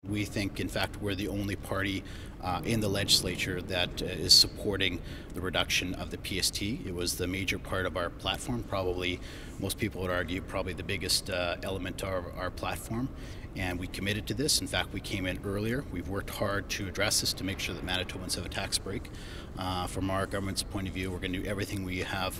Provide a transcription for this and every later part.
We think, in fact, we're the only party in the legislature that is supporting the reduction of the PST. It was the major part of our platform, probably, most people would argue, probably the biggest element of our platform. And we committed to this. In fact, we came in earlier. We've worked hard to address this to make sure that Manitobans have a tax break. From our government's point of view, we're going to do everything we have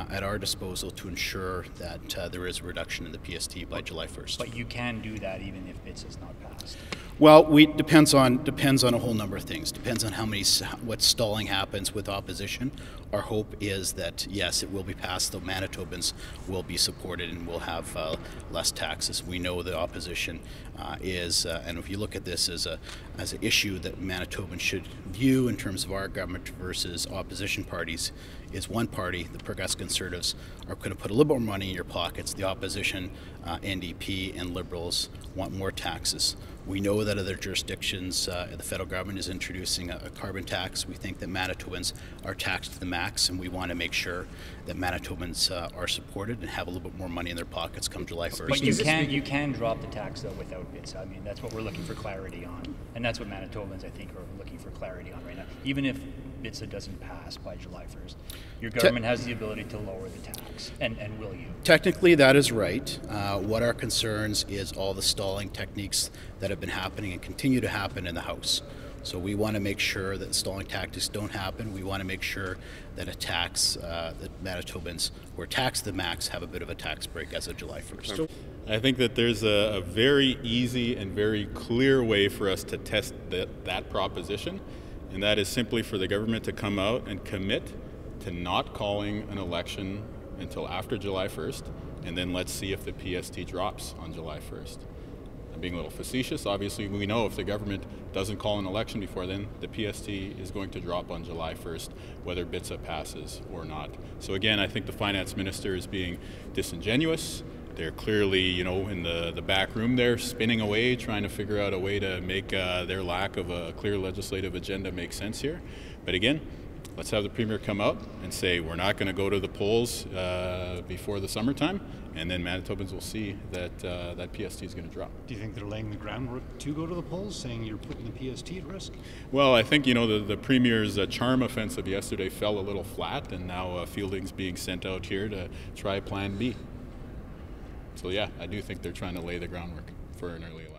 at our disposal to ensure that there is a reduction in the PST by July 1st. But you can do that even if BITS is not passed. Well, depends on a whole number of things. Depends on what stalling happens with opposition. Our hope is that yes, it will be passed. Though Manitobans will be supported and will have less taxes. We know the opposition is, and if you look at this as an issue that Manitobans should view in terms of our government versus opposition parties, is one party, the Progressive Conservatives, are going to put a little more money in your pockets. The opposition, NDP and Liberals, want more taxes. We know that other jurisdictions, the federal government is introducing a carbon tax. We think that Manitobans are taxed to the max, and we want to make sure that Manitobans are supported and have a little bit more money in their pockets come July 1st. But you can drop the tax though without BITS. I mean, that's what we're looking for clarity on, and that's what Manitobans, I think, are looking for clarity on right now. Even if BITS doesn't pass by July 1st, your government has the ability to lower the tax, and will you? Technically, that is right. What our concerns is all the stalling techniques that have been happening and continue to happen in the House. So we want to make sure that stalling tactics don't happen. We want to make sure that that Manitobans who are taxed to the max have a bit of a tax break as of July 1st. I think that there's a very easy and very clear way for us to test that proposition, and that is simply for the government to come out and commit to not calling an election until after July 1st, and then let's see if the PST drops on July 1st. I'm being a little facetious. Obviously, we know if the government doesn't call an election before then, the PST is going to drop on July 1st, whether BITSA passes or not. So again, I think the finance minister is being disingenuous. They're clearly, in the back room there, spinning away, trying to figure out a way to make their lack of a clear legislative agenda make sense here. But again, let's have the Premier come out and say we're not going to go to the polls before the summertime, and then Manitobans will see that that PST is going to drop. Do you think they're laying the groundwork to go to the polls, saying you're putting the PST at risk? Well, I think the Premier's charm offensive yesterday fell a little flat, and now fielding's being sent out here to try Plan B. So yeah, I do think they're trying to lay the groundwork for an early election.